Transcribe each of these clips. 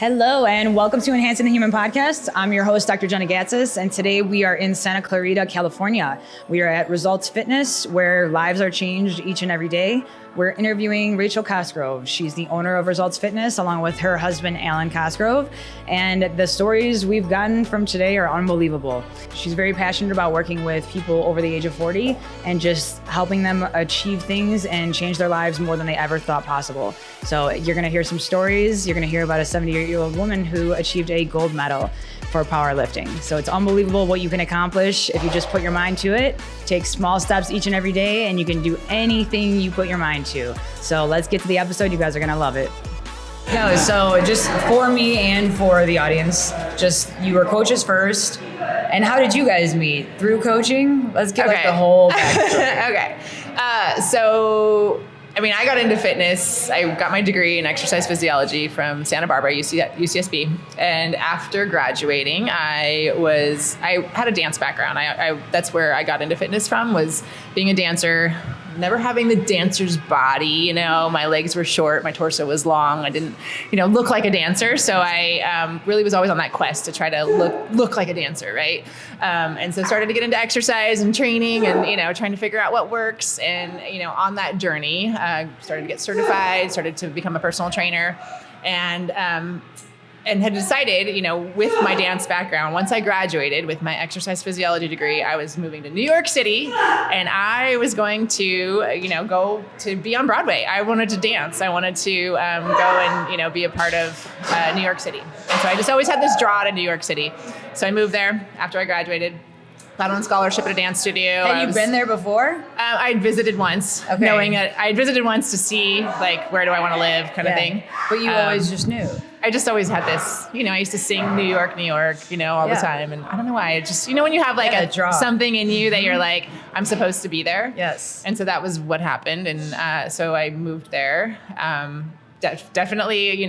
Hello, and welcome to Enhancing the Human Podcast. I'm your host, Dr. Jena, and today we are in Santa Clarita, California. We are at Results Fitness, where lives are changed each and every day. We're interviewing Rachel Cosgrove. She's the owner of Results Fitness, along with her husband, Alan Cosgrove. And the stories we've gotten from today are unbelievable. She's very passionate about working with people over the age of 40 and just helping them achieve things and change their lives more than they ever thought possible. So you're gonna hear some stories. You're gonna hear about a 78-year-old woman who achieved a gold medal for powerlifting. So it's unbelievable what you can accomplish if you just put your mind to it. Take small steps each and every day, and you can do anything you put your mind to. So let's get to the episode. You guys are gonna love it. No, so just for me and for the audience, just you were coaches first. And how did you guys meet? Through coaching? Let's get like the whole backstory. Okay. I got into fitness. I got my degree in exercise physiology from Santa Barbara, UCSB. And after graduating, I had a dance background. That's where I got into fitness from, was being a dancer, never having the dancer's body. My legs were short, my torso was long. I didn't, look like a dancer. So I really was always on that quest to try to look like a dancer, right? And so started to get into exercise and training and, trying to figure out what works. And, on that journey, started to get certified, started to become a personal trainer, and had decided, with my dance background, once I graduated with my exercise physiology degree, I was moving to New York City, and I was going to, go to be on Broadway. I wanted to dance. I wanted to go and, be a part of New York City. And so I just always had this draw to New York City. So I moved there after I graduated. Got on scholarship at a dance studio. Had you been there before? I'd visited once, knowing that I'd visited once to see where do I want to live kind of thing. But you always just knew. I just always had this, I used to sing New York, all the time. And I don't know why. It just, when you have something in you that you're like, I'm supposed to be there. Yes. And so that was what happened. And so I moved there. Definitely,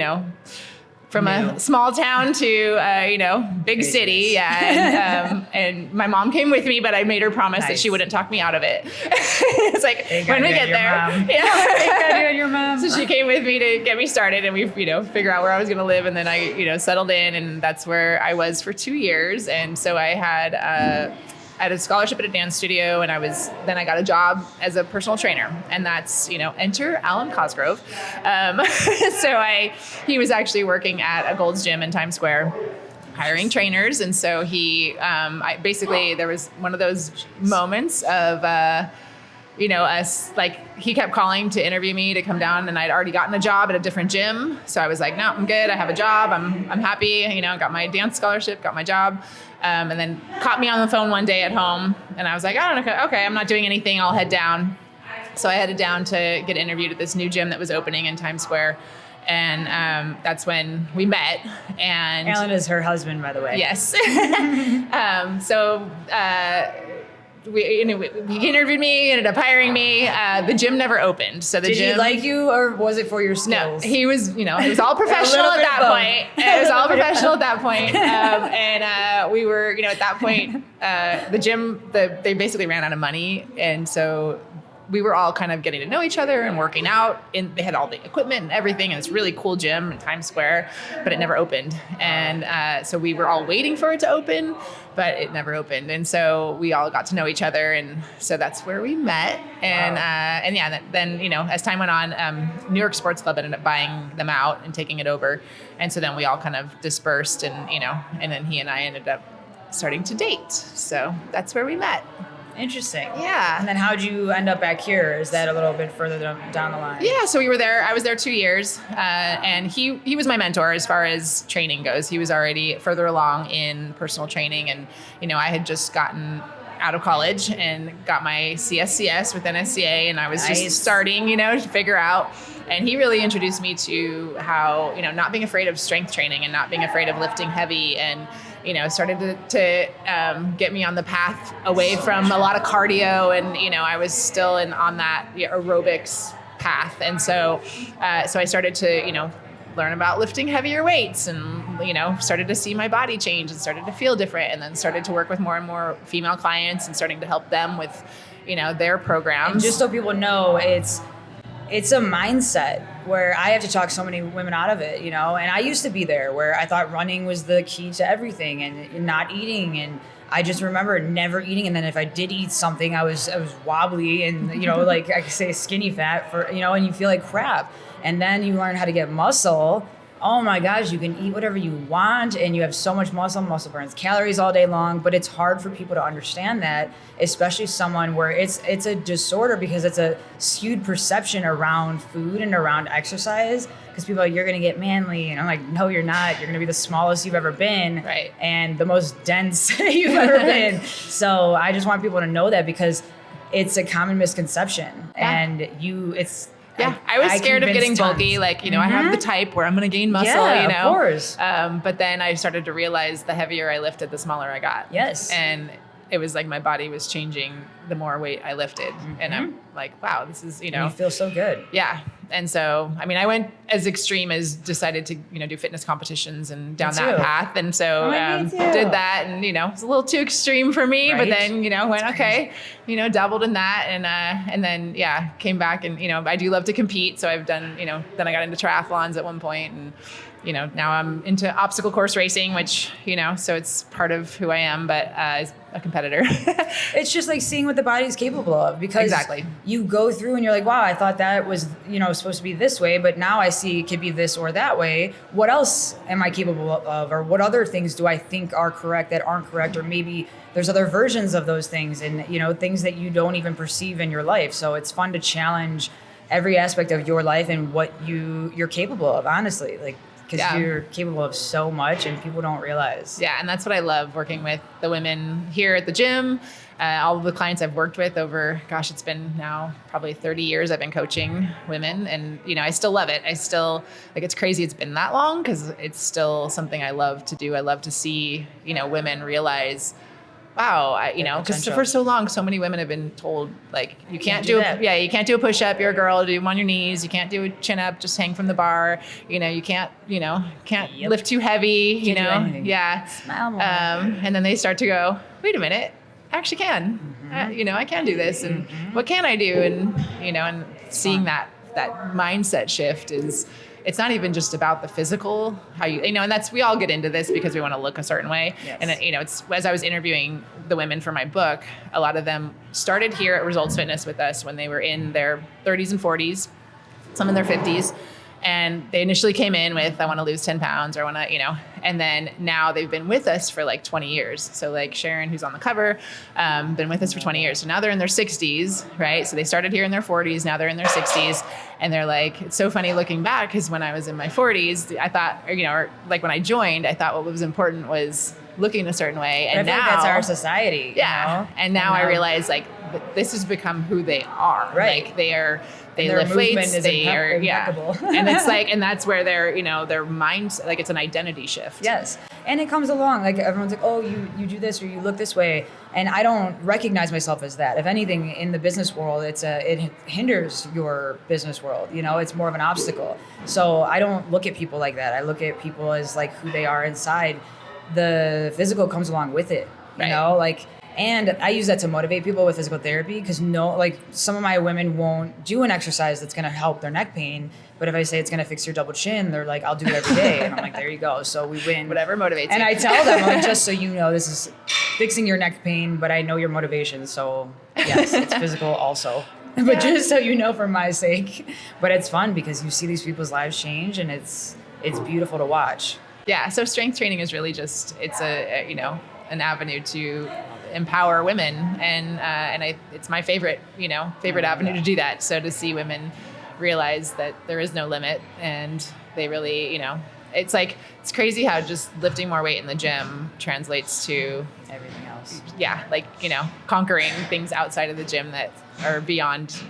from a small town to, big city. Yeah. And my mom came with me, but I made her promise that she wouldn't talk me out of it. It's like, when we get there. Mom. Yeah. Thank God you and your mom. So she came with me to get me started, and we, figure out where I was going to live. And then I, settled in, and that's where I was for 2 years. And so I had a scholarship at a dance studio, and then I got a job as a personal trainer, and that's, enter Alan Cosgrove. He was actually working at a Gold's Gym in Times Square, hiring trainers. And so there was one of those moments of, he kept calling to interview me to come down, and I'd already gotten a job at a different gym. So I was like, no, I'm good. I have a job. I'm happy. Got my dance scholarship, got my job. And then caught me on the phone one day at home, and I was like, oh, okay, I'm not doing anything. I'll head down. So I headed down to get interviewed at this new gym that was opening in Times Square. And that's when we met. And Alan is her husband, by the way. Yes. He interviewed me, ended up hiring me. The gym never opened. So Did he like you, or was it for your skills? No, he was, it was all professional at that point. It was all professional at that point. And we were, at that point, the gym, they basically ran out of money. And so we were all kind of getting to know each other and working out, and they had all the equipment and everything, and it's a really cool gym in Times Square, but it never opened. And so we were all waiting for it to open, but it never opened. And so we all got to know each other, and so that's where we met. And then as time went on, New York Sports Club ended up buying them out and taking it over, and so then we all kind of dispersed, and and then he and I ended up starting to date. So that's where we met. Interesting. Yeah. And then how'd you end up back here? Is that a little bit further down the line? Yeah, so we were there. I was there 2 years, and he was my mentor as far as training goes. He was already further along in personal training, and I had just gotten out of college and got my CSCS with NSCA, and I was just starting, to figure out. And he really introduced me to how, not being afraid of strength training and not being afraid of lifting heavy, and started to get me on the path away from a lot of cardio. And, I was still on that aerobics path. And so I started to, learn about lifting heavier weights, and, started to see my body change and started to feel different, and then started to work with more and more female clients and starting to help them with, their programs. And just so people know, it's a mindset. where I have to talk so many women out of it, and I used to be there where I thought running was the key to everything and not eating. And I just remember never eating. And then if I did eat something, I was wobbly and, like I could say skinny fat and you feel like crap. And then you learn how to get muscle. Oh my gosh, you can eat whatever you want and you have so much muscle. Muscle burns calories all day long, but it's hard for people to understand that, especially someone where it's a disorder because it's a skewed perception around food and around exercise. Because people are like, you're going to get manly. And I'm like, no, you're not. You're going to be the smallest you've ever been. Right. And the most dense you've ever been. So I just want people to know that because it's a common misconception. Yeah. And I was scared of getting bulky. Like, I have the type where I'm going to gain muscle, Of course. But then I started to realize the heavier I lifted, the smaller I got. Yes. And it was like my body was changing the more weight I lifted. And I'm like, wow, this is, And you feel so good. Yeah. And so, I went as extreme as decided to, do fitness competitions and down that path. And so did that and, it's a little too extreme for me, but then, went, okay, dabbled in that and then, came back and, I do love to compete. So I've done, then I got into triathlons at one point and, now I'm into obstacle course racing, which, so it's part of who I am, but as a competitor. It's just like seeing what the body's capable of because you go through and you're like, wow, I thought that was, supposed to be this way, but now I see it could be this or that way. What else am I capable of? Or what other things do I think are correct that aren't correct? Or maybe there's other versions of those things and, things that you don't even perceive in your life. So it's fun to challenge every aspect of your life and what you're capable of, honestly. Like, because you're capable of so much and people don't realize. Yeah, and that's what I love, working with the women here at the gym. All of the clients I've worked with over, it's been now probably 30 years I've been coaching women. And, I still love it. I still, it's crazy it's been that long because it's still something I love to do. I love to see, women realize, wow, because for so long, so many women have been told, like, you can't do you can't do a push-up, you're a girl, do them on your knees, you can't do a chin-up, just hang from the bar, you can't lift too heavy, Smile more. And then they start to go, wait a minute, I actually can, I can do this, and what can I do, and, and seeing that mindset shift is, it's not even just about the physical, how and we all get into this because we want to look a certain way. Yes. And it's, as I was interviewing the women for my book, a lot of them started here at Results Fitness with us when they were in their 30s and 40s, some in their 50s. And they initially came in with, I want to lose 10 pounds or I want to, and then now they've been with us for like 20 years. So like Sharon, who's on the cover, been with us for 20 years. So now they're in their 60s, right? So they started here in their 40s, now they're in their 60s. And they're like, it's so funny looking back because when I was in my 40s, I thought, or like when I joined, I thought what was important was looking a certain way. And now that's our society. Yeah. And now I realize like this has become who they are. Right. Like they lift weights, they are impeccable. And it's like, and that's where their mind, like it's an identity shift. Yes. And it comes along, like everyone's like, oh, you do this or you look this way. And I don't recognize myself as that. If anything, in the business world, it hinders your business world. It's more of an obstacle. So I don't look at people like that. I look at people as like who they are inside. The physical comes along with it, and I use that to motivate people with physical therapy because some of my women won't do an exercise that's going to help their neck pain. But if I say it's going to fix your double chin, they're like, I'll do it every day. And I'm like, there you go. So we win. Whatever motivates and you. I tell them, like, just so you know, this is fixing your neck pain, but I know your motivation. So yes, it's physical also. But just so you know, for my sake. But it's fun because you see these people's lives change and it's beautiful to watch. Yeah. So strength training is really just, it's an avenue to empower women. And it's my favorite avenue to do that. So to see women realize that there is no limit and they really, it's like, it's crazy how just lifting more weight in the gym translates to everything else. Yeah. Like, conquering things outside of the gym that are beyond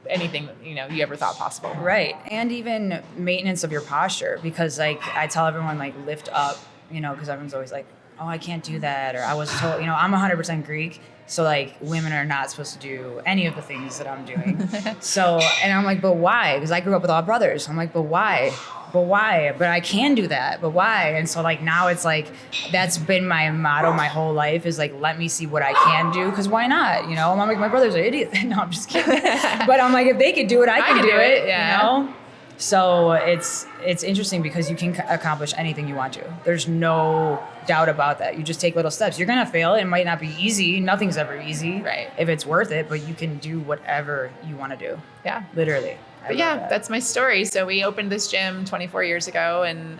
anything, you ever thought possible. Right. And even maintenance of your posture, because like I tell everyone like lift up, because everyone's always like, oh, I can't do that. Or I was told, I'm 100% Greek. So like women are not supposed to do any of the things that I'm doing. So, and I'm like, but why? Because I grew up with all brothers. I'm like, but why? But I can do that. But why? And so like now it's like, that's been my motto my whole life is like, let me see what I can do. Because why not? I'm like, my brothers are idiots. No, I'm just kidding. But I'm like, if they could do it, I can do it. Yeah. So it's interesting because you can accomplish anything you want to. There's no doubt about that. You just take little steps. You're going to fail. It might not be easy. Nothing's ever easy. Right. If it's worth it, but you can do whatever you want to do. Yeah. Literally. But yeah, that's my story. So we opened this gym 24 years ago, and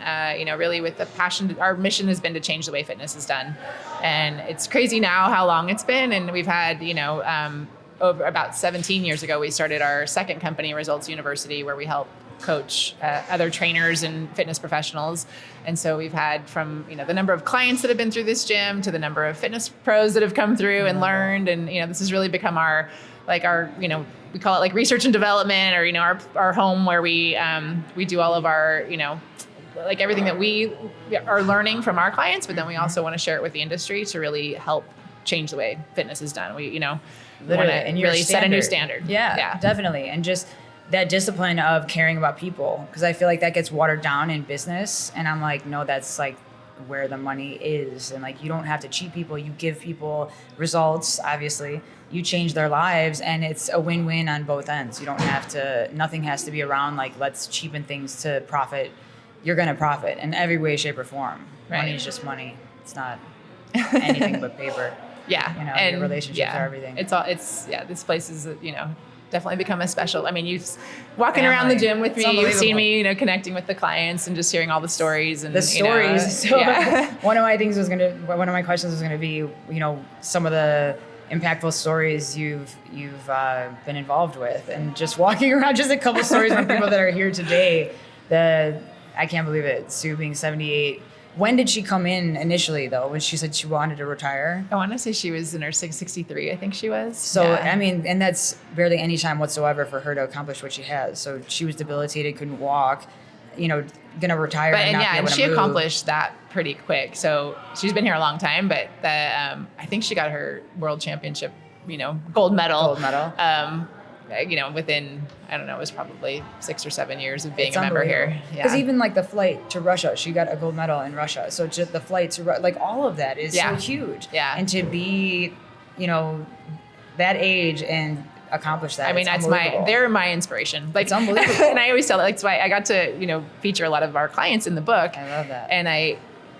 really with the passion, our mission has been to change the way fitness is done. And it's crazy now how long it's been. And we've had, over about 17 years ago, we started our second company, Results University, where we help coach other trainers and fitness professionals. And so we've had from, the number of clients that have been through this gym to the number of fitness pros that have come through and learned. And, this has really become our, we call it like research and development, or, our home where we do all of our, like everything that we are learning from our clients, but then we also want to share it with the industry to really help change the way fitness is done. We, want to really set a new standard. Yeah, definitely. And just that discipline of caring about people, because I feel like that gets watered down in business. And I'm like, no, that's like where the money is. And like, you don't have to cheat people. You give people results, obviously. You change their lives, and it's a win-win on both ends. You don't have to, nothing has to be around like, let's cheapen things to profit. You're going to profit in every way, shape, or form. Right. Money is just money. It's not anything but paper. Yeah. And your relationships are everything. This place is, definitely become a special. I mean, walking around the gym with me, you've seen me, connecting with the clients and just hearing all the stories and the stories. One of my questions was going to be, some of the impactful stories you've been involved with, and just walking around, just a couple stories from people that are here today. I can't believe it. Sue being 78. When did she come in initially, though? When she said she wanted to retire? I want to say she was in her 63, I think she was. So, yeah. I mean, and that's barely any time whatsoever for her to accomplish what she has. So she was debilitated, couldn't walk, going to retire and not be able to she move. Accomplished that pretty quick. So she's been here a long time, but I think she got her world championship, gold medal. Within, I don't know, it was probably 6 or 7 years of being a member here. Because even like the flight to Russia, she got a gold medal in Russia. So just the flight to, like all of that is so huge. Yeah. And to be, that age and accomplish that. I mean, they're my inspiration. Like, it's unbelievable. And I always tell it, like, so I got to, feature a lot of our clients in the book. I love that.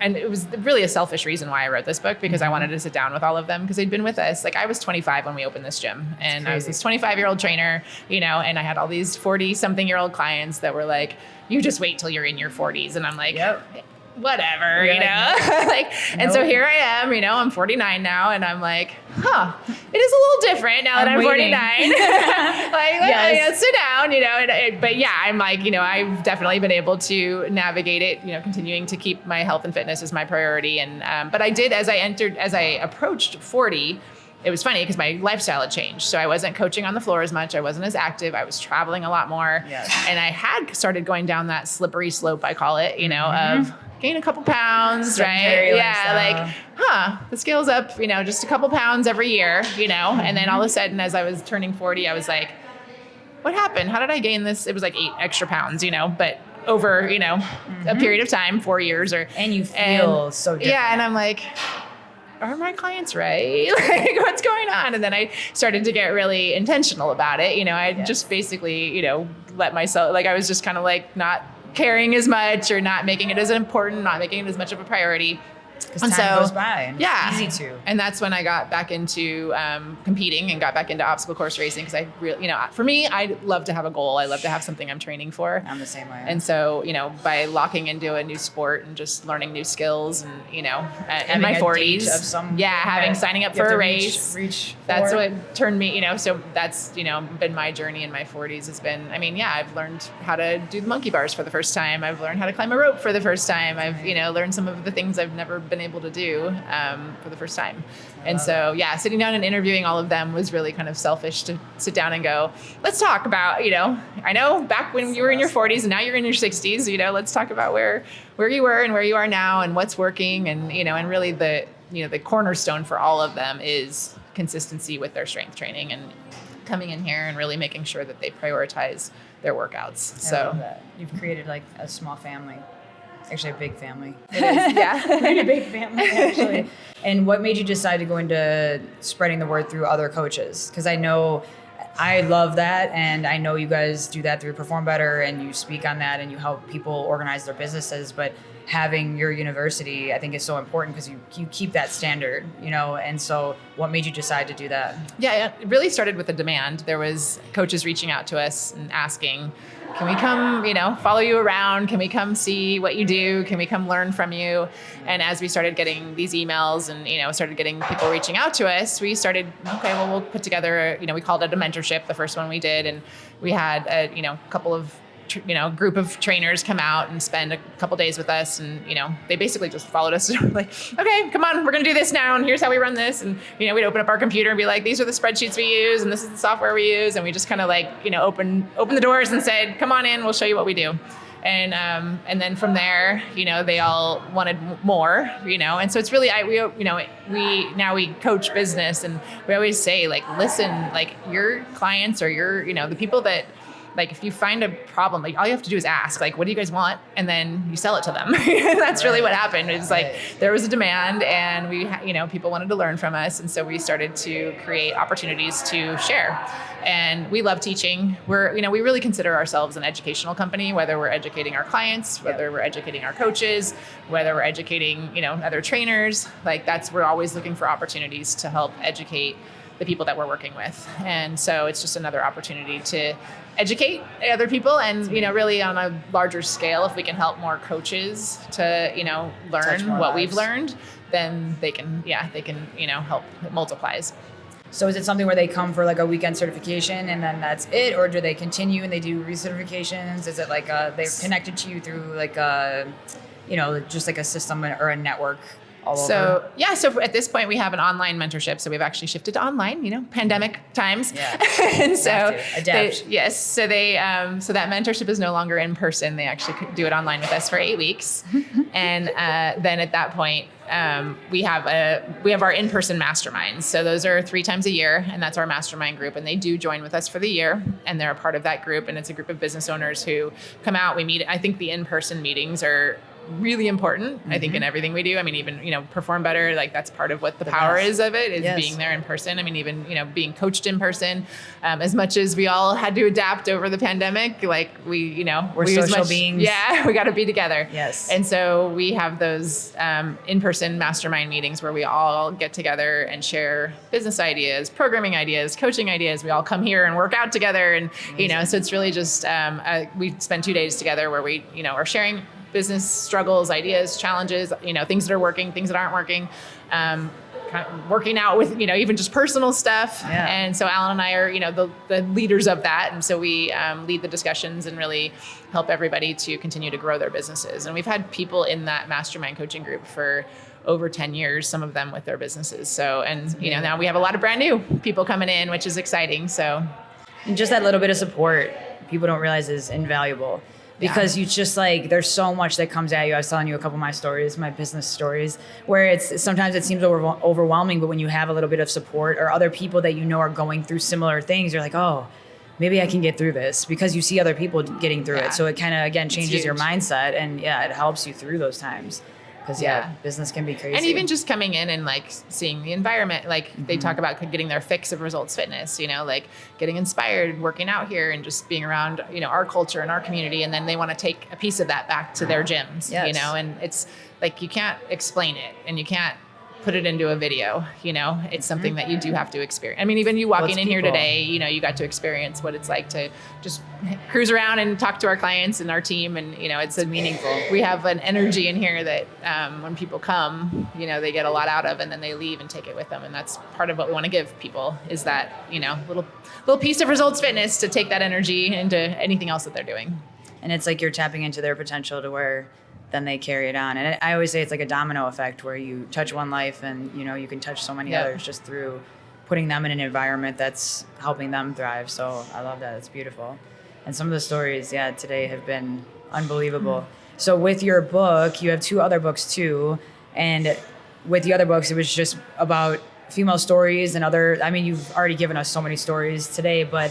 And it was really a selfish reason why I wrote this book, because I wanted to sit down with all of them, because they'd been with us. Like, I was 25 when we opened this gym, and I was this 25-year-old trainer, and I had all these 40-something-year-old clients that were like, you just wait till you're in your 40s. And I'm like, whatever, And so here I am, I'm 49 now, and I'm like, it is a little different now that I'm 49. Sit down, but yeah, I'm like, I've definitely been able to navigate it, continuing to keep my health and fitness as my priority. And, but I did, as I approached 40, it was funny because my lifestyle had changed. So I wasn't coaching on the floor as much. I wasn't as active. I was traveling a lot more. Yes. And I had started going down that slippery slope, I call it, of gain a couple pounds, right? Yeah, the scale's up, just a couple pounds every year, and then all of a sudden, as I was turning 40, I was like, what happened? How did I gain this? It was like 8 extra pounds, but over, a period of time, 4 years and you feel so different. Yeah. And I'm like, are my clients right? Like, what's going on? And then I started to get really intentional about it. I just basically, let myself, like, I was just kind of like not caring as much, or not making it as important, not making it as much of a priority. Because time goes by, and it's easy to. And that's when I got back into competing and got back into obstacle course racing, because I really, for me, I love to have a goal. I love to have something I'm training for. I'm the same way. And so, by locking into a new sport and just learning new skills, and in my 40s, signing up for a race, that's what turned me, so that's, been my journey in my 40s has been, I've learned how to do the monkey bars for the first time. I've learned how to climb a rope for the first time. I've, learned some of the things I've never been able to do for the first time. And so, sitting down and interviewing all of them was really kind of selfish to sit down and go, let's talk about, I know back when you were in your 40s and now you're in your 60s, let's talk about where you were and where you are now and what's working. And, and really the cornerstone for all of them is consistency with their strength training and coming in here and really making sure that they prioritize their workouts. I love that. You've created like a small family. Actually, a big family. It is, yeah. Pretty big family, actually. And what made you decide to go into spreading the word through other coaches? Because I know I love that. And I know you guys do that through Perform Better and you speak on that and you help people organize their businesses. But having your university, I think, is so important because you keep that standard, and so what made you decide to do that? Yeah, it really started with a demand. There was coaches reaching out to us and asking, can we come, follow you around? Can we come see what you do? Can we come learn from you? And as we started getting these emails and, started getting people reaching out to us, we started, okay, well, we'll put together, we called it a mentorship, the first one we did. And we had, a couple of group of trainers come out and spend a couple days with us. And, they basically just followed us like, okay, come on, we're going to do this now. And here's how we run this. And, we'd open up our computer and be like, these are the spreadsheets we use. And this is the software we use. And we just kind of open the doors and said, come on in, we'll show you what we do. And then from there, they all wanted more, and so it's really, we coach business and we always say listen, your clients or the people that, if you find a problem, all you have to do is ask, what do you guys want? And then you sell it to them. That's really what happened. It's there was a demand and we, people wanted to learn from us. And so we started to create opportunities to share. And we love teaching. We really consider ourselves an educational company, whether we're educating our clients, whether we're educating our coaches, whether we're educating, other trainers, we're always looking for opportunities to help educate the people that we're working with. And so it's just another opportunity to educate other people and, really on a larger scale, if we can help more coaches to, learn what we've learned, then they can, help. It multiplies. So is it something where they come for a weekend certification and then that's it? Or do they continue and they do recertifications? Is it they're connected to you through just a system or a network? So at this point we have an online mentorship. So we've actually shifted to online, pandemic times. Yeah. And so adapt. So that mentorship is no longer in person. They actually could do it online with us for 8 weeks. And then at that point, we have our in-person masterminds. So those are 3 times a year, and that's our mastermind group. And they do join with us for the year, and they're a part of that group. And it's a group of business owners who come out. We meet. I think the in-person meetings are really important, I think, in everything we do. I mean, even, Perform Better, that's part of what the power is of it, is being there in person. I mean, even, being coached in person, as much as we all had to adapt over the pandemic, we're social beings. Yeah, we got to be together. Yes. And so we have those in-person mastermind meetings where we all get together and share business ideas, programming ideas, coaching ideas. We all come here and work out together. And, so it's really just, we spend 2 days together where we, are sharing business struggles, ideas, challenges, things that are working, things that aren't working, kind of working out with, even just personal stuff. Yeah. And so Alan and I are, the leaders of that. And so we lead the discussions and really help everybody to continue to grow their businesses. And we've had people in that mastermind coaching group for over 10 years, some of them with their businesses. So, and, now we have a lot of brand new people coming in, which is exciting. So, and just that little bit of support, people don't realize is invaluable. Because you just there's so much that comes at you. I was telling you a couple of my stories, my business stories, where sometimes it seems overwhelming, but when you have a little bit of support or other people that are going through similar things, you're like, oh, maybe I can get through this, because you see other people getting through it. So it kind of, again, changes your mindset, and it helps you through those times. Because business can be crazy. And even just coming in and seeing the environment, they talk about getting their fix of Results Fitness, getting inspired, working out here and just being around, our culture and our community. And then they want to take a piece of that back to their gyms, and it's you can't explain it and you can't put it into a video, it's something that you do have to experience. I mean, even you walking in here today, you got to experience what it's like to just cruise around and talk to our clients and our team. And, it's meaningful. We have an energy in here that when people come, they get a lot out of, and then they leave and take it with them. And that's part of what we want to give people, is that, little piece of Results Fitness to take that energy into anything else that they're doing. And it's you're tapping into their potential to where then they carry it on. And I always say it's like a domino effect, where you touch one life and, you can touch so many others just through putting them in an environment that's helping them thrive. So I love that. It's beautiful. And some of the stories, today have been unbelievable. So with your book, you have 2 other books too. And with the other books, it was just about female stories and you've already given us so many stories today, but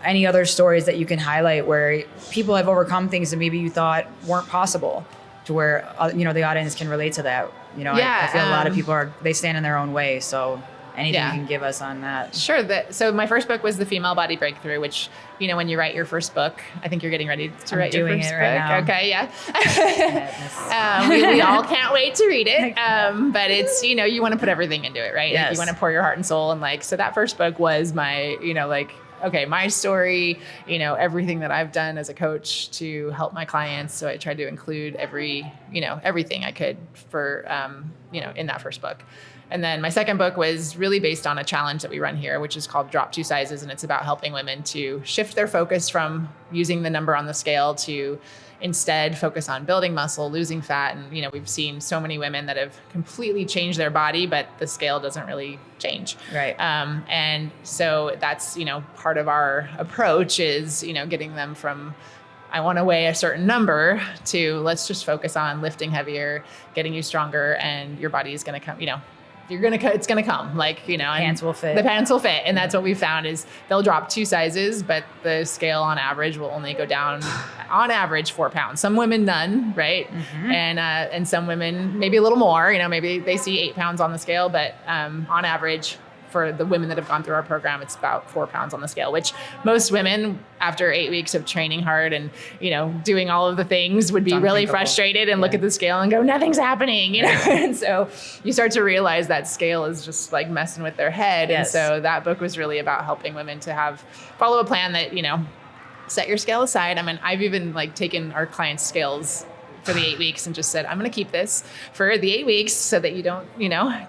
any other stories that you can highlight where people have overcome things that maybe you thought weren't possible, to where, the audience can relate to that. I feel a lot of people they stand in their own way. So anything you can give us on that? Sure. So my first book was The Female Body Breakthrough, which, when you write your first book, I think you're getting ready to write your first book. Now. Okay. Yeah. we all can't wait to read it. But it's, you want to put everything into it, right? Yes. Like you want to pour your heart and soul. And so that first book was my, my story, everything that I've done as a coach to help my clients. So I tried to include everything I could for, in that first book. And then my second book was really based on a challenge that we run here, which is called Drop 2 Sizes. And it's about helping women to shift their focus from using the number on the scale to instead focus on building muscle, losing fat. And, we've seen so many women that have completely changed their body, but the scale doesn't really change. Right. And so that's, part of our approach is, getting them from, I want to weigh a certain number to let's just focus on lifting heavier, getting you stronger, and your body is going to come, it's going to come pants will fit. The pants will fit. And that's what we found is they'll drop 2 sizes, but the scale on average will only go down on average 4 pounds. Some women, none. Right. Mm-hmm. And some women, maybe a little more, maybe they see 8 pounds on the scale, but on average for the women that have gone through our program, it's about 4 pounds on the scale, which most women after 8 weeks of training hard and, doing all of the things would be really frustrated and look at the scale and go, nothing's happening, And so you start to realize that scale is just like messing with their head. Yes. And so that book was really about helping women to follow a plan that, set your scale aside. I mean, I've even taken our clients' scales for the 8 weeks and just said, I'm going to keep this for the 8 weeks so that you don't,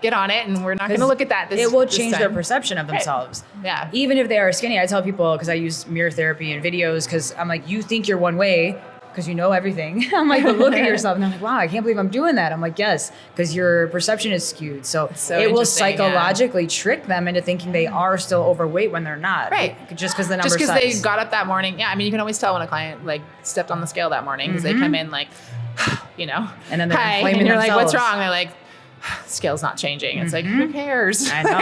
get on it. And we're not going to look at that. It will change their perception of themselves. Right. Yeah. Even if they are skinny, I tell people, because I use mirror therapy and videos, because I'm like, you think you're one way because you know everything. I'm like, but look at yourself. And I'm like, wow, I can't believe I'm doing that. I'm like, yes, because your perception is skewed. So it will psychologically trick them into thinking they are still overweight when they're not. Right. Just because the number Just because they got up that morning. Yeah. I mean, you can always tell when a client stepped on the scale that morning because they come in and then they're hi, and you're themselves. like, what's wrong? They're like, scale's not changing. It's like, who cares? I know.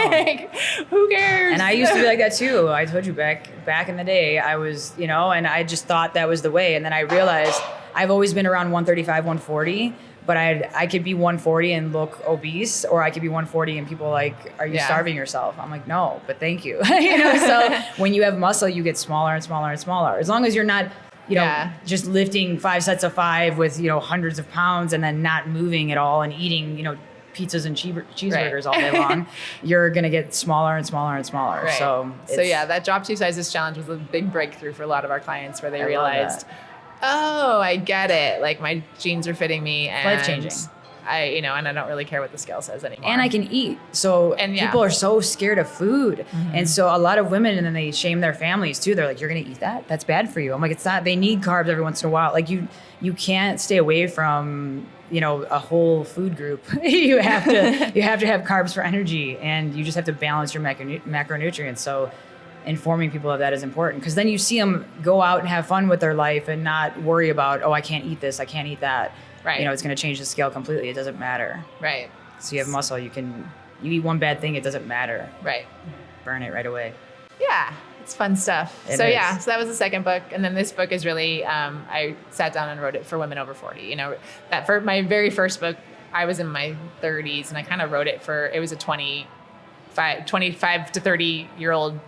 Who cares? And I used to be like that too. I told you back in the day, I was, and I just thought that was the way. And then I realized I've always been around 135, 140, but I could be 140 and look obese, or I could be 140 and people are like, are you starving yourself? I'm like, no, but thank you. So when you have muscle, you get smaller and smaller and smaller. As long as you're not just lifting 5 sets of 5 with, hundreds of pounds and then not moving at all and eating, pizzas and cheeseburgers all day long, you're going to get smaller and smaller and smaller. Right. So that Drop 2 Sizes challenge was a big breakthrough for a lot of our clients where they realized, oh, I get it. Like my jeans are fitting me and life-changing. And I don't really care what the scale says anymore. And I can eat. So people are so scared of food. Mm-hmm. And so a lot of women, and then they shame their families too. They're like, you're going to eat that? That's bad for you. I'm like, it's not. They need carbs every once in a while. Like you can't stay away from, a whole food group. you have to have carbs for energy, and you just have to balance your macronutrients. So informing people of that is important, because then you see them go out and have fun with their life and not worry about, oh, I can't eat this, I can't eat that. Right. It's going to change the scale completely. It doesn't matter. Right. So you have muscle, you eat one bad thing, it doesn't matter. Right. Burn it right away. Yeah. It's fun stuff. So that was the second book. And then this book is really, I sat down and wrote it for women over 40. That for my very first book, I was in my 30s and I kind of wrote it it was a 25 to 30-year-old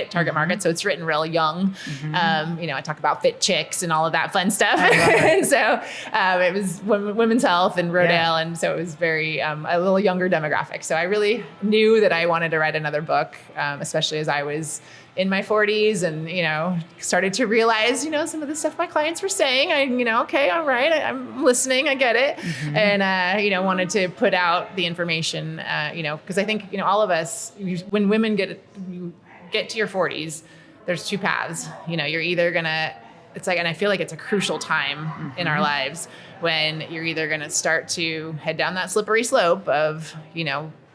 target market. So it's written real young. Mm-hmm. I talk about fit chicks and all of that fun stuff. And so it was women's health and Rodale. And so it was very, a little younger demographic. So I really knew that I wanted to write another book, especially as I was in my 40s and, started to realize, some of the stuff my clients were saying. Okay, all right, I'm listening, I get it. Mm-hmm. And, wanted to put out the information, because I think, all of us, when women get to your 40s, there's 2 paths. You're either going to, and I feel like it's a crucial time in our lives when you're either going to start to head down that slippery slope of,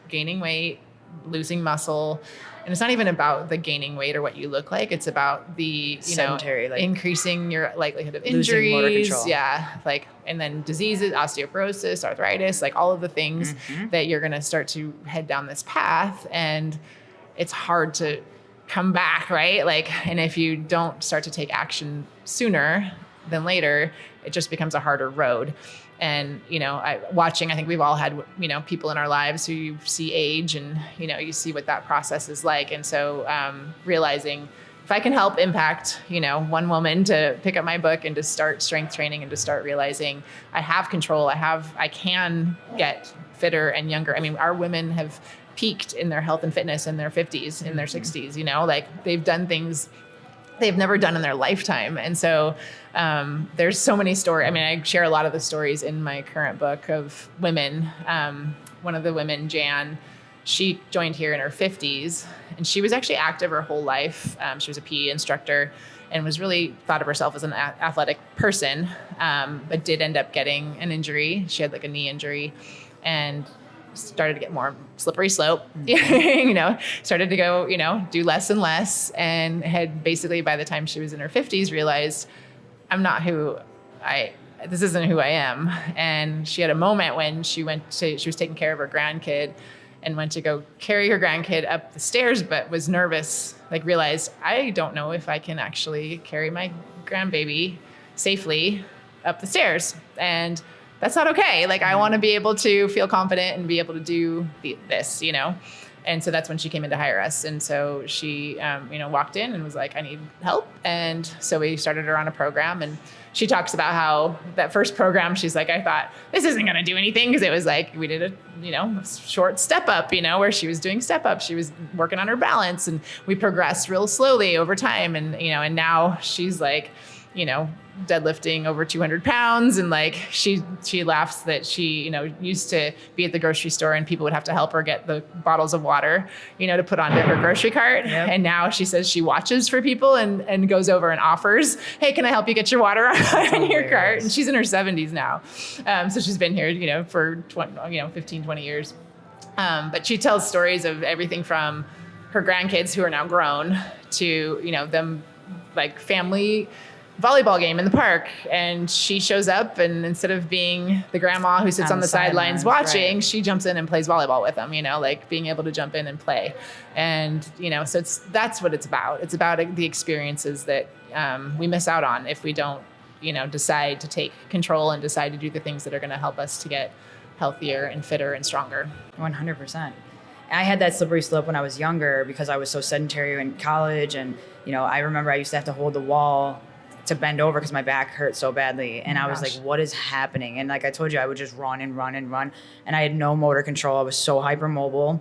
gaining weight, losing muscle. And it's not even about the gaining weight or what you look like. It's about the, sedentary, increasing your likelihood of losing motor injuries. control. Yeah. And then diseases, osteoporosis, arthritis, all of the things that you're going to start to head down this path. And it's hard to come back, right? And if you don't start to take action sooner, than later, it just becomes a harder road. And, I think we've all had, people in our lives who you see age and, you see what that process is like. And so realizing if I can help impact, one woman to pick up my book and to start strength training and to start realizing I have control, I can get fitter and younger. I mean, our women have peaked in their health and fitness in their 50s, in their 60s, like they've done things they've never done in their lifetime. And so there's so many stories. I mean, I share a lot of the stories in my current book of women. One of the women, Jan, she joined here in her 50s, and she was actually active her whole life. She was a PE instructor and was really thought of herself as an athletic person, but did end up getting an injury. She had like a knee injury and started to get more slippery slope, started to go, do less and less, and had basically, by the time she was in her 50s, realized this isn't who I am. And she had a moment when she was taking care of her grandkid and went to go carry her grandkid up the stairs, but was nervous, realized I don't know if I can actually carry my grandbaby safely up the stairs. And that's not okay. I want to be able to feel confident and be able to do this, And so that's when she came in to hire us. And so she, walked in and was like, I need help. And so we started her on a program, and she talks about how that first program, she's like, I thought this isn't going to do anything. Cause it was like, we did a short step up, where she was doing step up. She was working on her balance, and we progressed real slowly over time. And, and now she's like, deadlifting over 200 pounds. And she laughs that she, used to be at the grocery store and people would have to help her get the bottles of water, to put onto her grocery cart. Yep. And now she says she watches for people and goes over and offers, hey, can I help you get your water on your cart? And she's in her 70s now. So she's been here, for 15, 20 years. But she tells stories of everything from her grandkids who are now grown to, them family volleyball game in the park, and she shows up, and instead of being the grandma who sits on the sidelines watching, right, she jumps in and plays volleyball with them, being able to jump in and play. And, so that's what it's about. It's about the experiences that we miss out on if we don't, decide to take control and decide to do the things that are going to help us to get healthier and fitter and stronger. 100%. I had that slippery slope when I was younger because I was so sedentary in college. And, I remember I used to have to hold the wall to bend over because my back hurt so badly. And I was like, what is happening? And like I told you, I would just run and run and run. And I had no motor control. I was so hypermobile.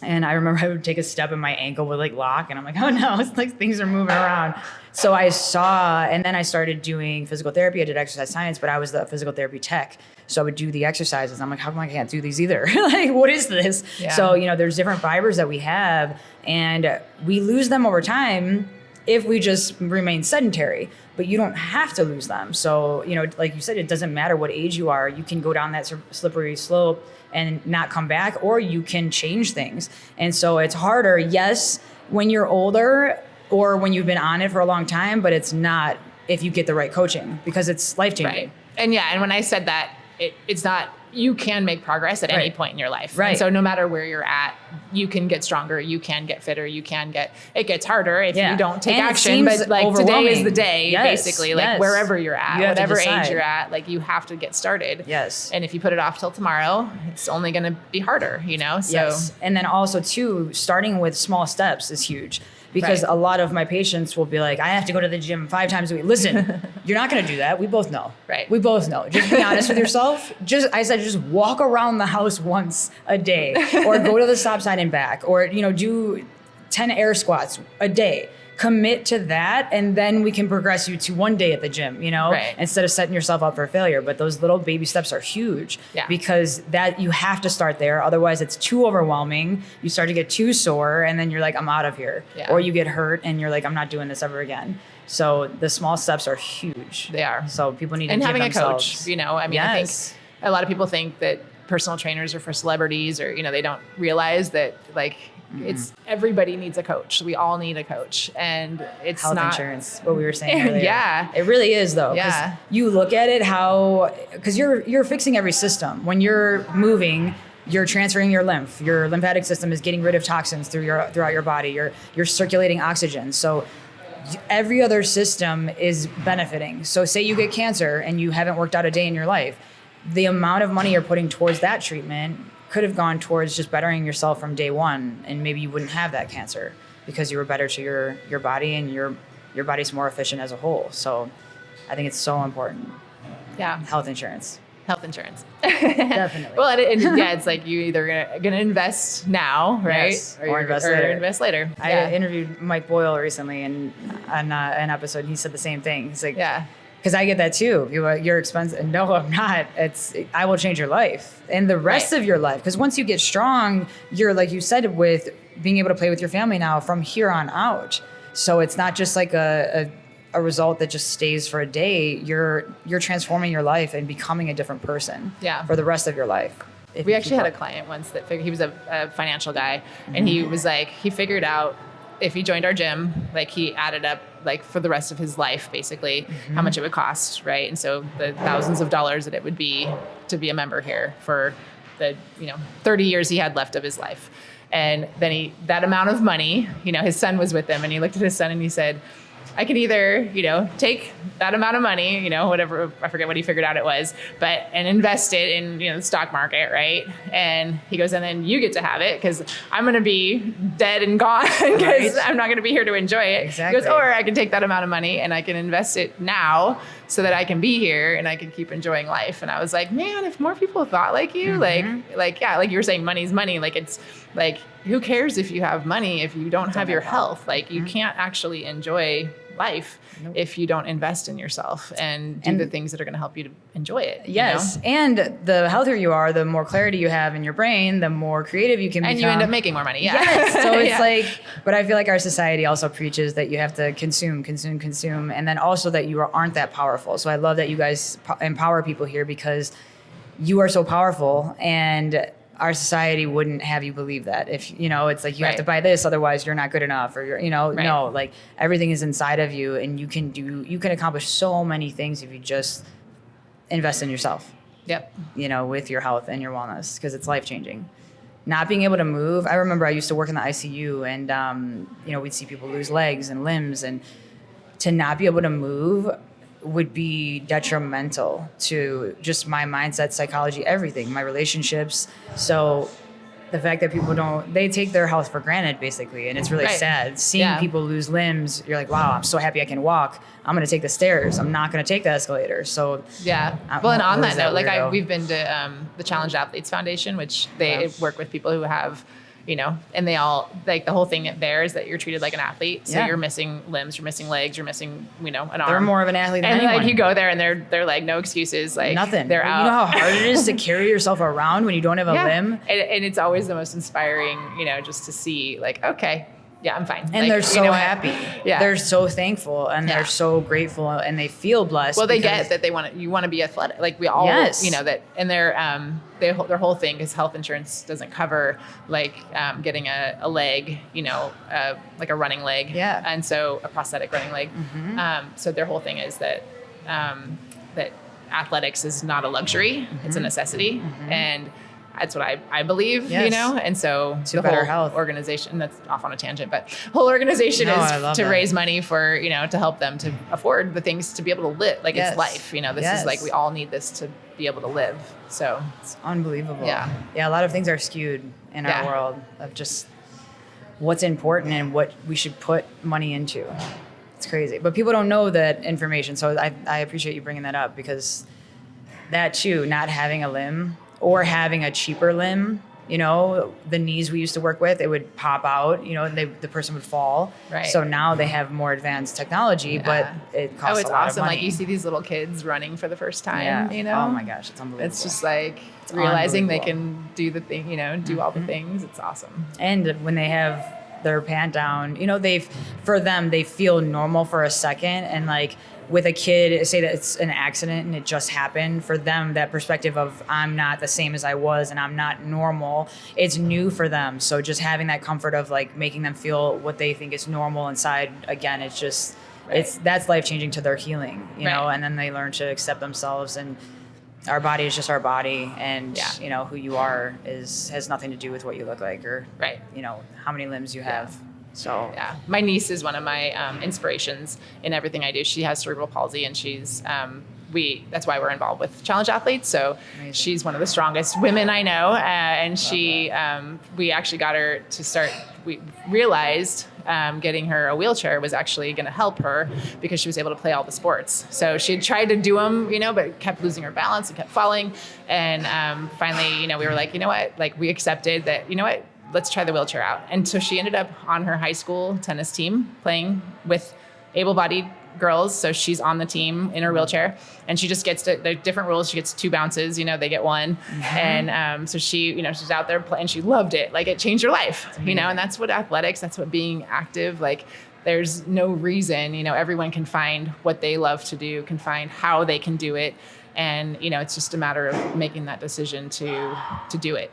And I remember I would take a step and my ankle would lock. And I'm like, oh no, it's like things are moving around. So I saw, and then I started doing physical therapy. I did exercise science, but I was the physical therapy tech. So I would do the exercises. I'm like, how come I can't do these either? What is this? Yeah. So, there's different fibers that we have, and we lose them over time if we just remain sedentary, but you don't have to lose them. So, like you said, it doesn't matter what age you are. You can go down that slippery slope and not come back, or you can change things. And so it's harder, yes, when you're older or when you've been on it for a long time, but it's not if you get the right coaching, because it's life-changing. Right. And when I said that, it's not, you can make progress at any point in your life. Right. And so no matter where you're at, you can get stronger, you can get fitter, it gets harder if you don't take action. But today is the day, basically, wherever you're at, whatever age you're at, you have to get started. Yes. And if you put it off till tomorrow, it's only going to be harder, So. Yes. And then also too, starting with small steps is huge. Because a lot of my patients will be like, I have to go to the gym 5 times a week. Listen, you're not going to do that. We both know. Right. We both know. Just be honest with yourself. Just walk around the house once a day, or go to the stop sign and back, or, do 10 air squats a day. Commit to that, and then we can progress you to one day at the gym, instead of setting yourself up for failure. But those little baby steps are huge, because that you have to start there. Otherwise, it's too overwhelming. You start to get too sore, and then you're like, I'm out of here. Yeah. Or you get hurt, and you're like, I'm not doing this ever again. So the small steps are huge. They are. So people need to give themselves. And having a coach, I think a lot of people think that personal trainers are for celebrities, or, they don't realize that, it's everybody needs a coach. We all need a coach, and it's health not insurance. What we were saying earlier. Yeah, it really is though. Yeah, you look at it because you're fixing every system when you're moving. You're transferring your lymph. Your lymphatic system is getting rid of toxins throughout your body. You're circulating oxygen. So every other system is benefiting. So say you get cancer and you haven't worked out a day in your life, the amount of money you're putting towards that treatment could have gone towards just bettering yourself from day one, and maybe you wouldn't have that cancer because you were better to your body, and your body's more efficient as a whole. So I think it's so important. Yeah. Health insurance. Definitely. Well, it's like you either gonna invest now, right? Yes, or invest later. Yeah. I interviewed Mike Boyle recently, and on an episode, he said the same thing. He's like, yeah. Because I get that too. People are like, you're expensive. No, I'm not. I will change your life and the rest of your life. Because once you get strong, you're, like you said, with being able to play with your family now from here on out. So it's not just like a result that just stays for a day. You're transforming your life and becoming a different person for the rest of your life. We actually had a client once that he was a financial guy, and he was like, he figured out if he joined our gym, like he added up like for the rest of his life, basically how much it would cost. Right. And so the thousands of dollars that it would be to be a member here for the, 30 years he had left of his life. And then that amount of money, his son was with him, and he looked at his son and he said, I can either, take that amount of money, whatever, I forget what he figured out it was, and invest it in, the stock market, right? And he goes, and then you get to have it because I'm going to be dead and gone because I'm not going to be here to enjoy it. Exactly. He goes, or I can take that amount of money and I can invest it now so that I can be here and I can keep enjoying life. And I was like, man, if more people thought like you, like you were saying, money's money. Like, it's like, who cares if you have money if you don't have your health? Like, you can't actually enjoy life if you don't invest in yourself and do the things that are going to help you to enjoy it. Yes. And the healthier you are, the more clarity you have in your brain, the more creative you can become. And you end up making more money. Yeah. Yes. So it's like, but I feel like our society also preaches that you have to consume. And then also that you aren't that powerful. So I love that you guys empower people here because you are so powerful, and our society wouldn't have you believe that. If, it's like you have to buy this, otherwise you're not good enough, or you're, no, like everything is inside of you, and you can accomplish so many things if you just invest in yourself. Yep. With your health and your wellness, because it's life-changing. Not being able to move. I remember I used to work in the ICU, and, we'd see people lose legs and limbs, and to not be able to move would be detrimental to just my mindset, psychology, everything, my relationships. So the fact that people they take their health for granted, basically. And it's really sad. Seeing people lose limbs, you're like, wow, I'm so happy I can walk. I'm going to take the stairs. I'm not going to take the escalator. So yeah. Well, and on that note, we've been to the Challenged Athletes Foundation, which they work with people who have, and they all, like, the whole thing there is that you're treated like an athlete. So you're missing limbs, you're missing legs, you're missing, an arm. They're more of an athlete than anyone. And like, you go there and they're like, no excuses. Like, nothing. They're out. You know how hard it is to carry yourself around when you don't have a limb? And it's always the most inspiring, just to see, like, okay, yeah, I'm fine. And they're so happy. Yeah. They're so thankful, and they're so grateful, and they feel blessed. Well, they get that you want to be athletic. Like, we all, that, and their whole thing is health insurance doesn't cover, like, getting a leg, like a running leg. Yeah. And so a prosthetic running leg. Mm-hmm. So their whole thing is that, that athletics is not a luxury. Mm-hmm. It's a necessity. Mm-hmm. And that's what I believe, and so to better health organization, that's off on a tangent, but whole organization is to raise money for, to help them to afford the things to be able to live. Like, it's life, this is like, we all need this to be able to live. So it's unbelievable. Yeah. Yeah. A lot of things are skewed in our world of just what's important and what we should put money into. It's crazy, but people don't know that information. So I appreciate you bringing that up, because that too, not having a limb, or having a cheaper limb, the knees we used to work with, it would pop out, and the person would fall. Right. So now they have more advanced technology, but it costs it's a lot awesome. of money. Like, you see these little kids running for the first time, Oh my gosh, it's unbelievable. It's just like realizing they can do the thing, do all the things. It's awesome. And when they have their pant down, for them, they feel normal for a second. And like, with a kid, say that it's an accident and it just happened, for them, that perspective of, I'm not the same as I was and I'm not normal, it's new for them. So just having that comfort of, like, making them feel what they think is normal inside, again, it's just, that's life-changing to their healing, and then they learn to accept themselves, and our body is just our body, and who you are has nothing to do with what you look like, or how many limbs you have. So yeah, my niece is one of my inspirations in everything I do. She has cerebral palsy, and she's that's why we're involved with challenge athletes. So Amazing. She's one of the strongest women I know, and we actually got her to start. We realized getting her a wheelchair was actually going to help her because she was able to play all the sports. So she had tried to do them, but kept losing her balance and kept falling. And finally, we were like, you know what? Like, we accepted that, you know what? Let's try the wheelchair out. And so she ended up on her high school tennis team playing with able-bodied girls. So she's on the team in her wheelchair, and she just gets to, there are different rules. She gets 2 bounces, they get 1. And so she, she's out there playing. She loved it. Like, it changed her life, and that's what athletics, that's what being active, like, there's no reason, everyone can find what they love to do, can find how they can do it. And, it's just a matter of making that decision to do it,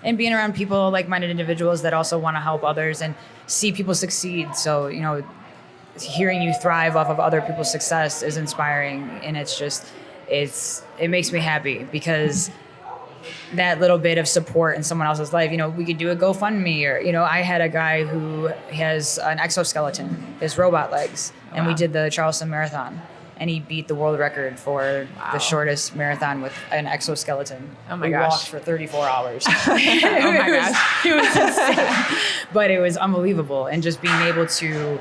And being around people, like-minded individuals that also want to help others and see people succeed. So, hearing you thrive off of other people's success is inspiring. And it makes me happy because that little bit of support in someone else's life, we could do a GoFundMe or, I had a guy who has an exoskeleton, his robot legs, and we did the Charleston Marathon. And he beat the world record for the shortest marathon with an exoskeleton. Oh my gosh. gosh. We walked for 34 hours. Oh my gosh. It was insane. But it was unbelievable. And just being able to,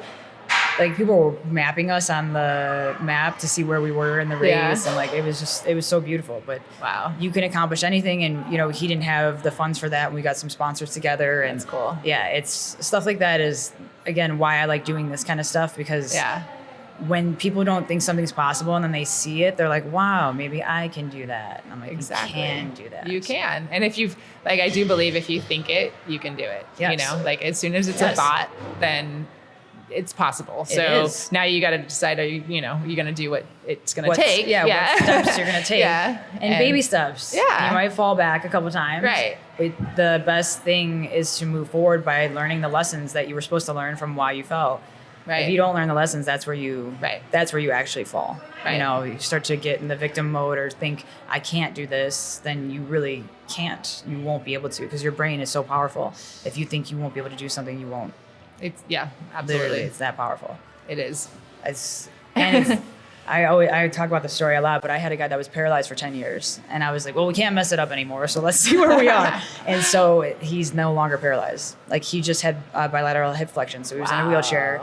people were mapping us on the map to see where we were in the race. And it was so beautiful. But wow, you can accomplish anything. And, he didn't have the funds for that. And we got some sponsors together. And that's cool. Yeah, it's stuff like that is, again, why I like doing this kind of stuff, because when people don't think something's possible and then they see it, they're like, wow, maybe I can do that. And I'm like, exactly. You can do that. You can. And if you've, I do believe if you think it, you can do it. Yes. As soon as it's a thought, then it's possible. So now you got to decide, are you going to do what it's going to take. Yeah. What steps you're going to take. And baby steps. Yeah. You might fall back a couple times. Right. But the best thing is to move forward by learning the lessons that you were supposed to learn from why you fell. Right. If you don't learn the lessons, that's where you actually fall. Right. You start to get in the victim mode or think, I can't do this, then you really can't. You won't be able to, because your brain is so powerful. If you think you won't be able to do something, you won't. Absolutely. Literally, it's that powerful. It is. I talk about the story a lot, but I had a guy that was paralyzed for 10 years. And I was like, well, we can't mess it up anymore. So let's see where we are. And so he's no longer paralyzed. He just had bilateral hip flexion. So he was in a wheelchair,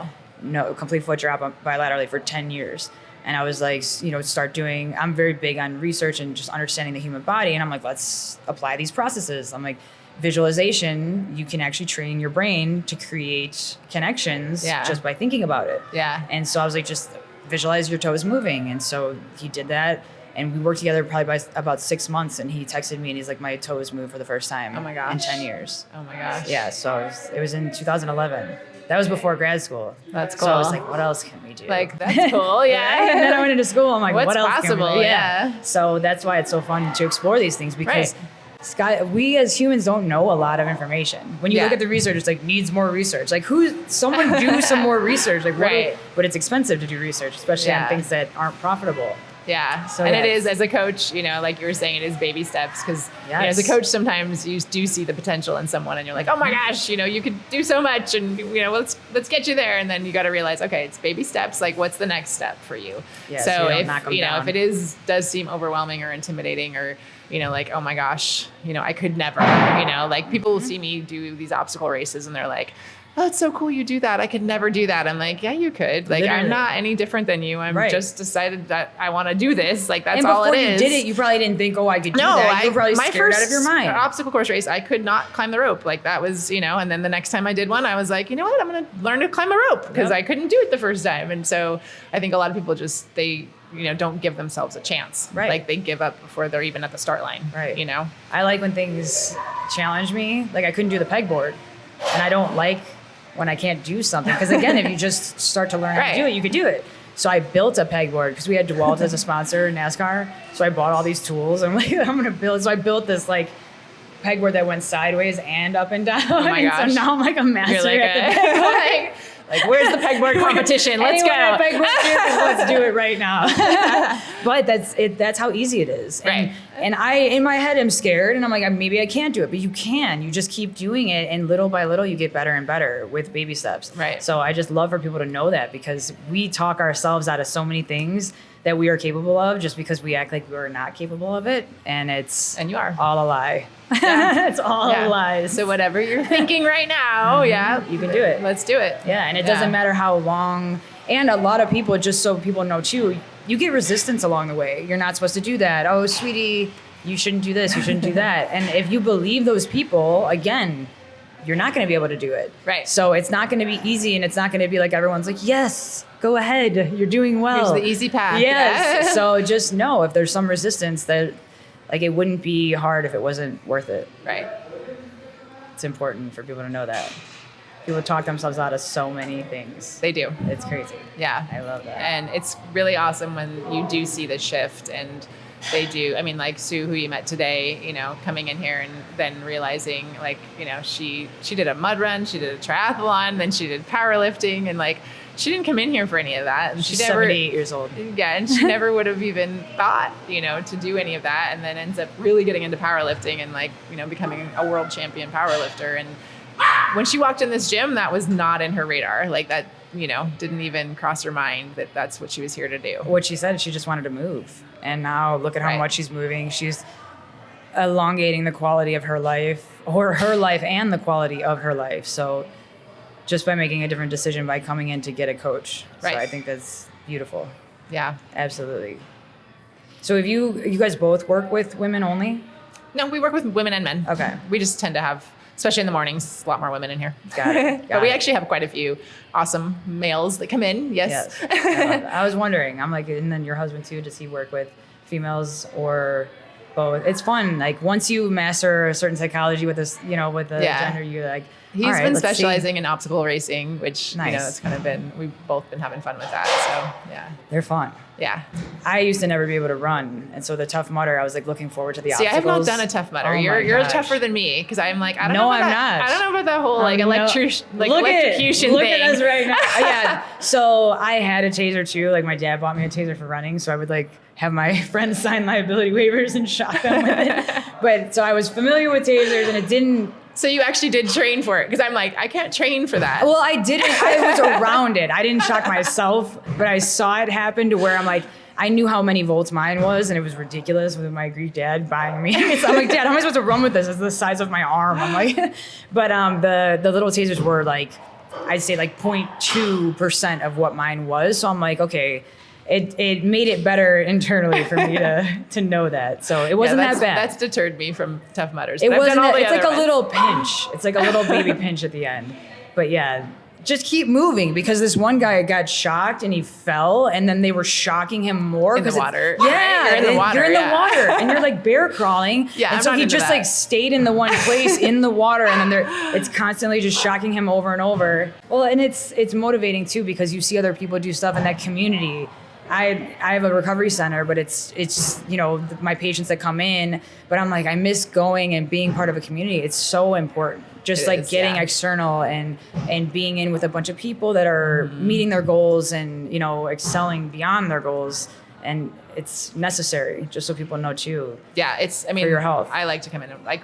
complete foot drop bilaterally for 10 years. And I was like, I'm very big on research and just understanding the human body. And I'm like, let's apply these processes. I'm like, visualization, you can actually train your brain to create connections just by thinking about it. Yeah. And so I was like, just visualize your toes moving. And so he did that. And we worked together probably by about 6 months. And he texted me and he's like, my toes moved for the first time in 10 years. Oh my gosh. Yeah. So it was in 2011. That was before grad school. That's cool. So I was like, what else can we do? That's cool. Yeah. And then I went into school. I'm like, what's what else possible? can we do? Yeah. So that's why it's so fun to explore these things, because we as humans don't know a lot of information. When you look at the research, it's like needs more research. Like someone do some more research. Like but it's expensive to do research, especially on things that aren't profitable. Yeah. So and it is, as a coach, like you were saying, it is baby steps, because as a coach, sometimes you do see the potential in someone and you're like, oh my gosh, you could do so much, and let's get you there. And then you got to realize, okay, it's baby steps. Like, what's the next step for you? Yeah, so you if, knock them down. if it does seem overwhelming or intimidating, or, like, oh my gosh, I could never, like people will see me do these obstacle races and they're like, oh, it's so cool you do that. I could never do that. I'm like, yeah, you could. Like, literally. I'm not any different than you. I'm just decided that I want to do this. Like, that's all it is. And before you did it, you probably didn't think, oh, I could do that. You were probably scared out of your mind. My first obstacle course race, I could not climb the rope. Like, that was, and then the next time I did one, I was like, you know what? I'm going to learn to climb a rope, because I couldn't do it the first time. And so I think a lot of people they don't give themselves a chance. Right. Like, they give up before they're even at the start line. Right. I like when things challenge me. Like, I couldn't do the pegboard, and I don't like when I can't do something. Because again, if you just start to learn how to do it, you could do it. So I built a pegboard because we had DeWalt as a sponsor in NASCAR. So I bought all these tools. I'm like, I'm going to build. So I built this pegboard that went sideways and up and down. Oh my gosh. So now I'm like a master You're like at the pegboard. Like, where's the pegboard competition? Let's go. Let's do it right now. But that's how easy it is. Right. And I, in my head, am scared, and I'm like, maybe I can't do it, but you can. You just keep doing it, and little by little, you get better and better with baby steps. Right. So I just love for people to know that, because we talk ourselves out of so many things that we are capable of just because we act like we're not capable of it, and you are all a lie. Yeah. It's all lies. So whatever you're thinking right now, you can do it. Let's do it. Yeah, and it doesn't matter how long. And a lot of people, just so people know too, you get resistance along the way. You're not supposed to do that. Oh, sweetie, you shouldn't do this. You shouldn't do that. And if you believe those people, again, you're not going to be able to do it. Right. So it's not going to be easy, and it's not going to be like everyone's like, yes, go ahead. You're doing well. Here's the easy path. Yes. Yeah. So just know if there's some resistance that, like, it wouldn't be hard if it wasn't worth it. Right. It's important for people to know that. People talk themselves out of so many things. They do. It's crazy. Yeah. I love that. And it's really awesome when you do see the shift, and they do. I mean, like Sue, who you met today, you know, coming in here and then realizing, like, you know, she did a mud run, she did a triathlon, then she did powerlifting, and like, she didn't come in here for any of that. And She's she never, 78 years old. Yeah, and she never would have even thought, you know, to do any of that, and then ends up really getting into powerlifting and, like, you know, becoming a world champion powerlifter. And when she walked in this gym, that was not in her radar. Like, that, you know, didn't even cross her mind that that's what she was here to do. What she said, she just wanted to move. And now look at how Right. much she's moving. She's elongating the quality of her life, or her life and the quality of her life. So just by making a different decision by coming in to get a coach. Right. So I think that's beautiful. Yeah. Absolutely. So if you guys both work with women only? No, we work with women and men. Okay. We just tend to have, especially in the mornings, a lot more women in here. Got it. But we actually have quite a few awesome males that come in. Yes. I love that. I was wondering, I'm like, and then your husband too, does he work with females or both? It's fun. Like, once you master a certain psychology with this, you know, with the gender, you're like, He's all right, been let's see. specializing in obstacle racing, which, Nice. you know, it's kind of been, we've both been having fun with that. So, yeah. They're fun. Yeah. I used to never be able to run, and so the Tough Mudder, I was like looking forward to the See, I have obstacles. not done a Tough Mudder. Oh You're my gosh. tougher than me, because I'm like, I don't No, know about I'm that. not. I don't know about that whole like No. electrocution Look thing. at us right now. Yeah. So I had a taser too. Like, my dad bought me a taser for running, so I would like have my friends sign liability waivers and shock them with it. But so I was familiar with tasers, and it didn't. So you actually did train for it, because I'm like, I can't train for that. Well, I didn't. I was around it. I didn't shock myself, but I saw it happen to where I'm like, I knew how many volts mine was, and it was ridiculous with my Greek dad buying me. So I'm like, Dad, how am I supposed to run with this? It's the size of my arm. I'm like, but the little tasers were like, I'd say like 0.2% of what mine was. So I'm like, okay, it made it better internally for me to know that. So it wasn't that bad. That's deterred me from Tough Mudders. It but I've wasn't. done all the It's like other a ones. little pinch. It's like a little baby pinch at the end. But yeah, just keep moving, because this one guy got shocked and he fell, and then they were shocking him more In the 'cause it's- water, Yeah, right? You're in the water, You're in the yeah. water, and you're like bear crawling. Yeah, and I'm so not he into just that. like stayed in the one place in the water, and then it's constantly just shocking him over and over. Well, and it's motivating too, because you see other people do stuff in that community. I have a recovery center, but it's you know, my patients that come in, but I'm like, I miss going and being part of a community. It's so important. Just It like is, getting yeah. external and being in with a bunch of people that are meeting their goals and, you know, excelling beyond their goals. And it's necessary, just so people know too. Yeah, it's, I mean, For your health. I like to come in and like,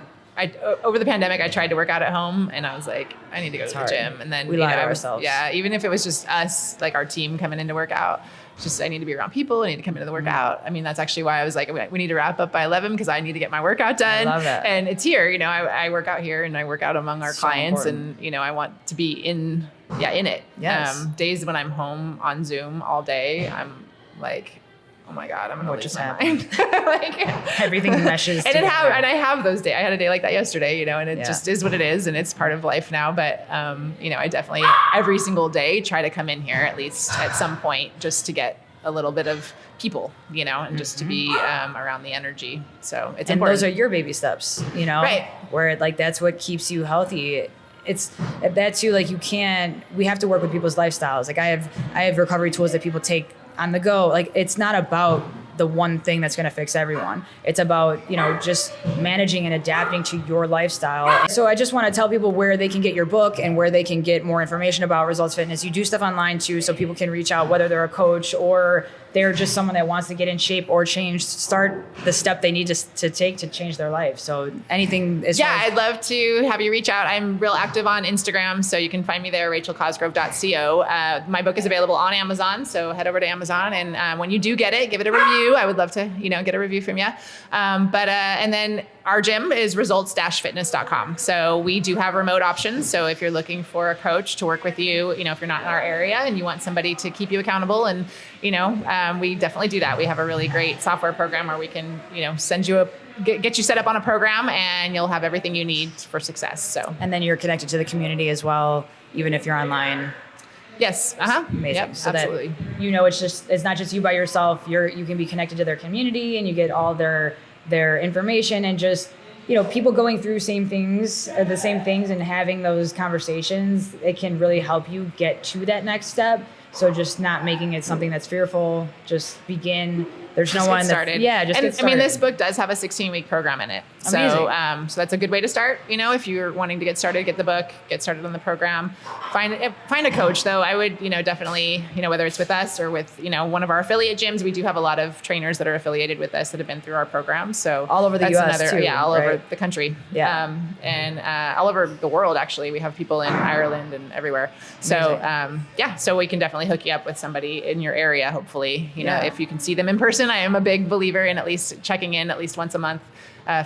over the pandemic, I tried to work out at home, and I was like, I need to go to the hard. gym. And then We you lie know, to I was- ourselves. Yeah, even if it was just us, like our team coming in to work out, just I need to be around people. I need to come into the workout. I mean, that's actually why I was like, we need to wrap up by 11, because I need to get my workout done. love that. And it's here. You know, I work out here, and I work out among our So clients, important. and you know, I want to be in it. Yes. Days when I'm home on Zoom all day, I'm like, oh my God, I'm gonna What lose just my happened? mind. Like, Everything meshes and together. I have those days. I had a day like that yesterday, you know, and it Yeah. just is what it is, and it's part of life now. But you know, I definitely every single day try to come in here at least at some point, just to get a little bit of people, you know, and just to be around the energy. So it's And important. those are your baby steps, you know, Right. where like that's what keeps you healthy. It's that too. Like, we have to work with people's lifestyles. Like, I have recovery tools that people take on the go. Like, it's not about the one thing that's going to fix everyone. It's about, just managing and adapting to your lifestyle. So I just want to tell people where they can get your book and where they can get more information about Results Fitness. You do stuff online too, so people can reach out, whether they're a coach or they're just someone that wants to get in shape or start the step they need to take to change their life. So anything is. Yeah, I'd love to have you reach out. I'm real active on Instagram, so you can find me there, rachelcosgrove.co. My book is available on Amazon, so head over to Amazon. And when you do get it, give it a review. I would love to, get a review from you. And then our gym is results-fitness.com. So we do have remote options. So if you're looking for a coach to work with you, if you're not in our area and you want somebody to keep you accountable, and, we definitely do that. We have a really great software program where we can, send you get you set up on a program, and you'll have everything you need for success. So, and then you're connected to the community as well, even if you're online. Yes. Amazing. Yep, so absolutely. That, it's not just you by yourself. You can be connected to their community, and you get all their information, and just, people going through the same things and having those conversations, it can really help you get to that next step. So just not making it something that's fearful, just begin. There's no one started. Get started. This book does have a 16-week program in it. Amazing. So that's a good way to start. If you're wanting to get started, get the book, get started on the program. Find a coach though. I would, definitely, whether it's with us or with, one of our affiliate gyms, we do have a lot of trainers that are affiliated with us that have been through our program. So all over the US too. Yeah, all over the country. Yeah. And all over the world, actually. We have people in Ireland and everywhere. So, so we can definitely hook you up with somebody in your area, hopefully, if you can see them in person. I am a big believer in at least checking in at least once a month,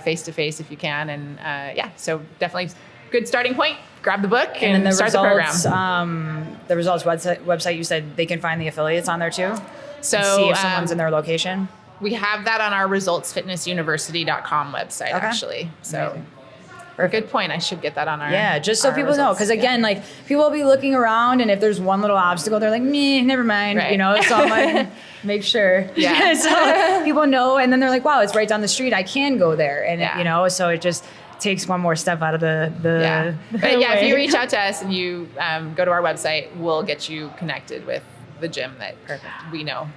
face to face if you can. And so definitely good starting point. Grab the book and start the program. The Results website, you said they can find the affiliates on there too? So see if someone's in their location? We have that on our resultsfitnessuniversity.com website, actually. So good point. I should get that on our. Yeah, just so people know. Because again, people will be looking around, and if there's one little obstacle, they're like, meh, never mind. Right. So I'm like, make sure. Yeah. So people know, and then they're like, wow, it's right down the street. I can go there. And, so it just takes one more step out of the But if you reach out to us and you go to our website, we'll get you connected with the gym that we know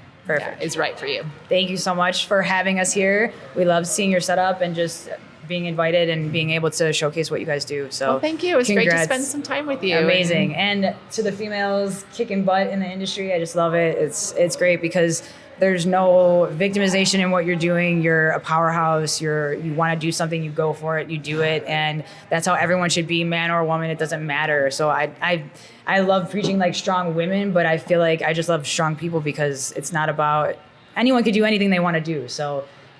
is right for you. Thank you so much for having us here. We love seeing your setup and just being invited and being able to showcase what you guys do. So thank you. It was great to spend some time with you. Amazing. And to the females kicking butt in the industry, I just love it. It's great because there's no victimization in what you're doing. You're a powerhouse. You want to do something, you go for it, you do it. And that's how everyone should be, man or woman. It doesn't matter. So I love preaching strong women, but I feel like I just love strong people because it's not about anyone could do anything they want to do.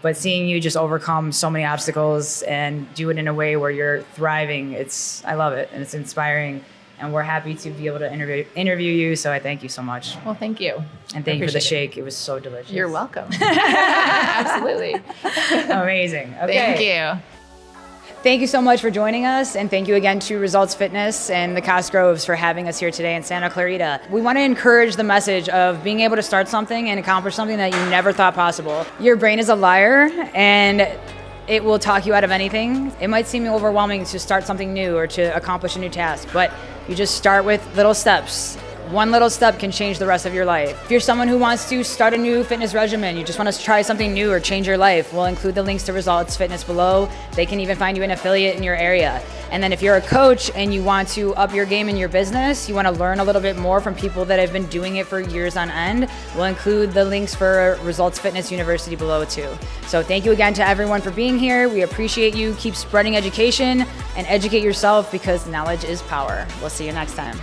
But seeing you just overcome so many obstacles and do it in a way where you're thriving, I love it, and it's inspiring. And we're happy to be able to interview you. So I thank you so much. Well, thank you. And thank you for the shake. It was so delicious. You're welcome. Absolutely. Amazing. Okay. Thank you. Thank you so much for joining us, and thank you again to Results Fitness and the Cosgroves for having us here today in Santa Clarita. We want to encourage the message of being able to start something and accomplish something that you never thought possible. Your brain is a liar, and it will talk you out of anything. It might seem overwhelming to start something new or to accomplish a new task, but you just start with little steps. One little step can change the rest of your life. If you're someone who wants to start a new fitness regimen, you just want to try something new or change your life, we'll include the links to Results Fitness below. They can even find you an affiliate in your area. And then if you're a coach and you want to up your game in your business, you want to learn a little bit more from people that have been doing it for years on end, we'll include the links for Results Fitness University below too. So thank you again to everyone for being here. We appreciate you. Keep spreading education and educate yourself because knowledge is power. We'll see you next time.